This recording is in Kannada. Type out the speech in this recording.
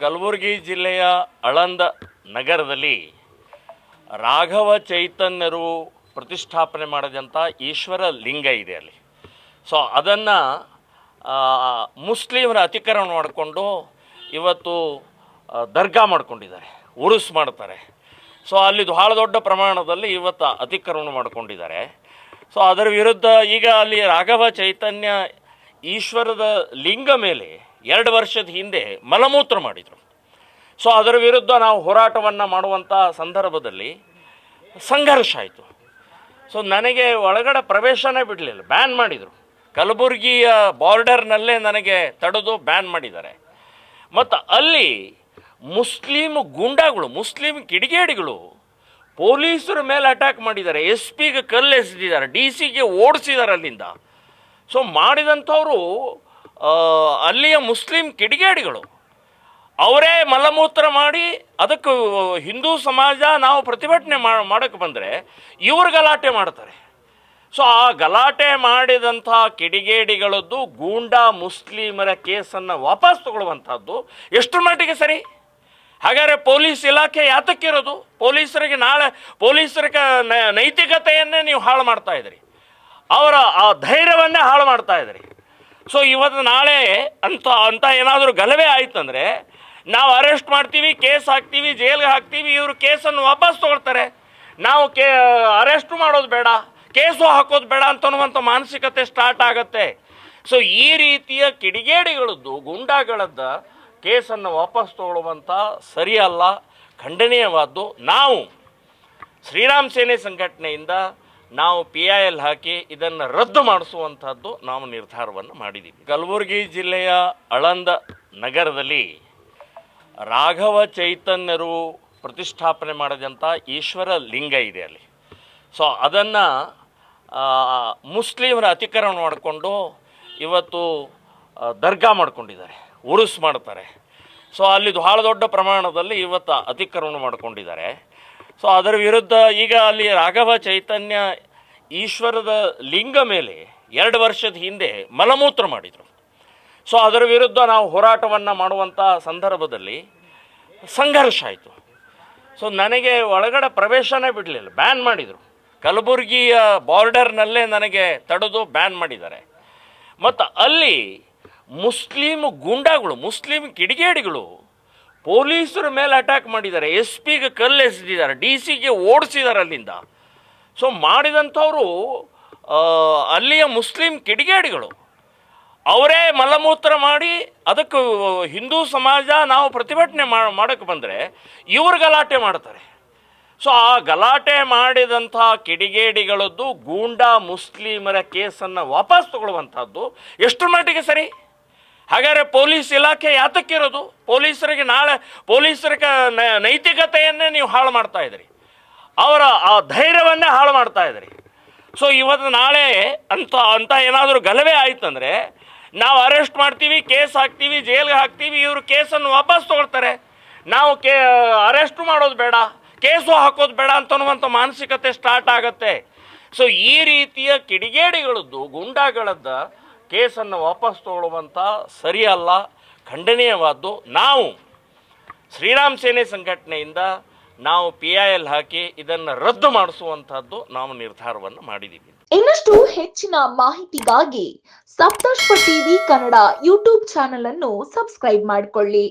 ಕಲಬುರಗಿ ಜಿಲ್ಲೆಯ ಆಳಂದ ನಗರದಲ್ಲಿ ರಾಘವ ಚೈತನ್ಯರು ಪ್ರತಿಷ್ಠಾಪನೆ ಮಾಡಿದಂಥ ಈಶ್ವರ ಲಿಂಗ ಇದೆ ಅಲ್ಲಿ. ಸೊ ಅದನ್ನು ಮುಸ್ಲಿಮರ ಅತಿಕ್ರಮಣ ಮಾಡಿಕೊಂಡು ಇವತ್ತು ದರ್ಗಾ ಮಾಡ್ಕೊಂಡಿದ್ದಾರೆ, ಉರುಸ್ ಮಾಡ್ತಾರೆ. ಸೊ ಅಲ್ಲಿ ಬಹಳ ದೊಡ್ಡ ಪ್ರಮಾಣದಲ್ಲಿ ಇವತ್ತು ಅತಿಕ್ರಮಣ ಮಾಡ್ಕೊಂಡಿದ್ದಾರೆ. ಸೊ ಅದರ ವಿರುದ್ಧ ಈಗ ಅಲ್ಲಿ ರಾಘವ ಚೈತನ್ಯ ಈಶ್ವರದ ಲಿಂಗ ಮೇಲೆ 2 ವರ್ಷದ ಹಿಂದೆ ಮಲಮೂತ್ರ ಮಾಡಿದರು. ಸೊ ಅದರ ವಿರುದ್ಧ ನಾವು ಹೋರಾಟವನ್ನು ಮಾಡುವಂಥ ಸಂದರ್ಭದಲ್ಲಿ ಸಂಘರ್ಷ ಆಯಿತು. ಸೊ ನನಗೆ ಒಳಗಡೆ ಪ್ರವೇಶನೇ ಬಿಡಲಿಲ್ಲ, ಬ್ಯಾನ್ ಮಾಡಿದರು. ಕಲಬುರಗಿಯ ಬಾರ್ಡರ್ನಲ್ಲೇ ನನಗೆ ತಡೆದು ಬ್ಯಾನ್ ಮಾಡಿದ್ದಾರೆ. ಮತ್ತು ಅಲ್ಲಿ ಮುಸ್ಲಿಮ್ ಗೂಂಡಾಗಳು, ಮುಸ್ಲಿಮ್ ಕಿಡಿಗೇಡಿಗಳು ಪೊಲೀಸರ ಮೇಲೆ ಅಟ್ಯಾಕ್ ಮಾಡಿದ್ದಾರೆ, SP ಗೆ ಕಲ್ಲು ಎಸೆದಿದ್ದಾರೆ, DC ಗೆ ಓಡಿಸಿದ್ದಾರೆ ಅಲ್ಲಿಂದ. ಸೊ ಮಾಡಿದಂಥವರು ಅಲ್ಲಿಯ ಮುಸ್ಲಿಮ್ ಕಿಡಿಗೇಡಿಗಳು ಅವರೇ ಮಲಮೂತ್ರ ಮಾಡಿ ಅದಕ್ಕೆ ಹಿಂದೂ ಸಮಾಜ ನಾವು ಪ್ರತಿಭಟನೆ ಮಾಡೋಕ್ಕೆ ಬಂದರೆ ಇವರು ಗಲಾಟೆ ಮಾಡ್ತಾರೆ. ಸೊ ಆ ಗಲಾಟೆ ಮಾಡಿದಂಥ ಕಿಡಿಗೇಡಿಗಳದ್ದು ಗೂಂಡಾ ಮುಸ್ಲಿಮರ ಕೇಸನ್ನು ವಾಪಸ್ ತಗೊಳ್ಳುವಂಥದ್ದು ಎಷ್ಟರ ಮಟ್ಟಿಗೆ ಸರಿ? ಹಾಗಾದರೆ ಪೊಲೀಸ್ ಇಲಾಖೆ ಯಾತಕ್ಕಿರೋದು? ಪೊಲೀಸರ ನೈತಿಕತೆಯನ್ನೇ ನೀವು ಹಾಳು ಮಾಡ್ತಾ ಇದ್ದೀರಿ, ಅವರ ಆ ಧೈರ್ಯವನ್ನೇ ಹಾಳು ಮಾಡ್ತಾ ಇದ್ದೀರಿ. ಸೊ ಇವತ್ತು ನಾಳೆ ಅಂತ ಏನಾದರೂ ಗಲಭೆ ಆಯ್ತಂದರೆ ನಾವು ಅರೆಸ್ಟ್ ಮಾಡ್ತೀವಿ, ಕೇಸ್ ಹಾಕ್ತೀವಿ, ಜೈಲ್ಗೆ ಹಾಕ್ತೀವಿ, ಇವರು ಕೇಸನ್ನು ವಾಪಸ್ ತೊಗೊಳ್ತಾರೆ. ನಾವು ಅರೆಸ್ಟು ಮಾಡೋದು ಬೇಡ, ಕೇಸು ಹಾಕೋದು ಬೇಡ ಅಂತನ್ನುವಂಥ ಮಾನಸಿಕತೆ ಸ್ಟಾರ್ಟ್ ಆಗುತ್ತೆ. ಸೊ ಈ ರೀತಿಯ ಕಿಡಿಗೇಡಿಗಳದ್ದು, ಗುಂಡಾಗಳದ್ದ ಕೇಸನ್ನು ವಾಪಸ್ ತಗೊಳ್ಳುವಂಥ ಸರಿಯಲ್ಲ, ಖಂಡನೀಯವಾದ್ದು. ನಾವು ಶ್ರೀರಾಮ್ ಸೇನೆ ಸಂಘಟನೆಯಿಂದ ನಾವು PIL ಹಾಕಿ ಇದನ್ನು ರದ್ದು ಮಾಡಿಸುವಂಥದ್ದು ನಾವು ನಿರ್ಧಾರವನ್ನು ಮಾಡಿದ್ದೀವಿ. ಕಲಬುರಗಿ ಜಿಲ್ಲೆಯ ಆಳಂದ ನಗರದಲ್ಲಿ ರಾಘವ ಚೈತನ್ಯರು ಪ್ರತಿಷ್ಠಾಪನೆ ಮಾಡಿದಂಥ ಈಶ್ವರ ಲಿಂಗ ಇದೆ ಅಲ್ಲಿ. ಸೊ ಅದನ್ನು ಮುಸ್ಲಿಮರ ಅತಿಕ್ರಮಣ ಮಾಡಿಕೊಂಡು ಇವತ್ತು ದರ್ಗಾ ಮಾಡ್ಕೊಂಡಿದ್ದಾರೆ, ಉರುಸ್ ಮಾಡ್ತಾರೆ. ಸೊ ಅಲ್ಲಿ ಬಹಳ ದೊಡ್ಡ ಪ್ರಮಾಣದಲ್ಲಿ ಇವತ್ತು ಅತಿಕ್ರಮಣ ಮಾಡ್ಕೊಂಡಿದ್ದಾರೆ. ಸೊ ಅದರ ವಿರುದ್ಧ ಈಗ ಅಲ್ಲಿ ರಾಘವ ಚೈತನ್ಯ ಈಶ್ವರದ ಲಿಂಗ ಮೇಲೆ 2 ವರ್ಷದ ಹಿಂದೆ ಮಲಮೂತ್ರ ಮಾಡಿದರು. ಸೊ ಅದರ ವಿರುದ್ಧ ನಾವು ಹೋರಾಟವನ್ನು ಮಾಡುವಂಥ ಸಂದರ್ಭದಲ್ಲಿ ಸಂಘರ್ಷ ಆಯಿತು. ಸೊ ನನಗೆ ಒಳಗಡೆ ಪ್ರವೇಶನೇ ಬಿಡಲಿಲ್ಲ, ಬ್ಯಾನ್ ಮಾಡಿದರು. ಕಲಬುರಗಿಯ ಬಾರ್ಡರ್ನಲ್ಲೇ ನನಗೆ ತಡೆದು ಬ್ಯಾನ್ ಮಾಡಿದ್ದಾರೆ. ಮತ್ತು ಅಲ್ಲಿ ಮುಸ್ಲಿಮ್ ಗೂಂಡಾಗಳು, ಮುಸ್ಲಿಮ್ ಕಿಡಿಗೇಡಿಗಳು ಪೊಲೀಸರ ಮೇಲೆ ಅಟ್ಯಾಕ್ ಮಾಡಿದ್ದಾರೆ, SP ಗೆ ಕಲ್ಲು ಎಸೆದಿದ್ದಾರೆ, DC ಗೆ ಓಡಿಸಿದ್ದಾರೆ ಅಲ್ಲಿಂದ. ಸೊ ಮಾಡಿದಂಥವರು ಅಲ್ಲಿಯ ಮುಸ್ಲಿಮ್ ಕಿಡಿಗೇಡಿಗಳು ಅವರೇ ಮಲಮೂತ್ರ ಮಾಡಿ ಅದಕ್ಕೆ ಹಿಂದೂ ಸಮಾಜ ನಾವು ಪ್ರತಿಭಟನೆ ಮಾಡೋಕ್ಕೆ ಬಂದರೆ ಇವರು ಗಲಾಟೆ ಮಾಡ್ತಾರೆ. ಸೊ ಆ ಗಲಾಟೆ ಮಾಡಿದಂಥ ಕಿಡಿಗೇಡಿಗಳದ್ದು ಗೂಂಡಾ ಮುಸ್ಲಿಮರ ಕೇಸನ್ನು ವಾಪಸ್ ತಗೊಳ್ಳುವಂಥದ್ದು ಎಷ್ಟರ ಮಟ್ಟಿಗೆ ಸರಿ? ಹಾಗಾದರೆ ಪೊಲೀಸ್ ಇಲಾಖೆ ಯಾತಕ್ಕಿರೋದು? ಪೊಲೀಸರ ನೈತಿಕತೆಯನ್ನೇ ನೀವು ಹಾಳು ಮಾಡ್ತಾ ಇದ್ದೀರಿ, ಅವರ ಆ ಧೈರ್ಯವನ್ನೇ ಹಾಳು ಮಾಡ್ತಾ ಇದ್ದೀರಿ. ಸೊ ಇವತ್ತು ನಾಳೆ ಅಂತ ಏನಾದರೂ ಗಲಭೆ ಆಯ್ತಂದರೆ ನಾವು ಅರೆಸ್ಟ್ ಮಾಡ್ತೀವಿ, ಕೇಸ್ ಹಾಕ್ತೀವಿ, ಜೈಲ್ಗೆ ಹಾಕ್ತೀವಿ, ಇವರು ಕೇಸನ್ನು ವಾಪಸ್ ತೊಗೊಳ್ತಾರೆ. ನಾವು ಅರೆಸ್ಟು ಮಾಡೋದು ಬೇಡ, ಕೇಸು ಹಾಕೋದು ಬೇಡ ಅಂತನ್ನುವಂಥ ಮಾನಸಿಕತೆ ಸ್ಟಾರ್ಟ್ ಆಗುತ್ತೆ. ಸೊ ಈ ರೀತಿಯ ಕಿಡಿಗೇಡಿಗಳದ್ದು, ಗುಂಡಾಗಳದ್ದ ಕೇಸನ್ನು ವಾಪಸ್ ತಗೊಳ್ಳುವಂಥ ಸರಿಯಲ್ಲ, ಖಂಡನೀಯವಾದ್ದು. ನಾವು ಶ್ರೀರಾಮ್ ಸೇನೆ ಸಂಘಟನೆಯಿಂದ ನಾವು PIL ಹಾಕಿ ಇದನ್ನು ರದ್ದು ಮಾಡಿಸುವಂಥದ್ದು ನಾವು ನಿರ್ಧಾರವನ್ನು ಮಾಡಿದ್ದೀವಿ. ಇನ್ನಷ್ಟು ಹೆಚ್ಚಿನ ಮಾಹಿತಿಗಾಗಿ ಸಪ್ತರ್ಷಿ ಟಿವಿ ಕನ್ನಡ ಯೂಟ್ಯೂಬ್ ಚಾನೆಲ್ ಅನ್ನು ಸಬ್ಸ್ಕ್ರೈಬ್ ಮಾಡಿಕೊಳ್ಳಿ.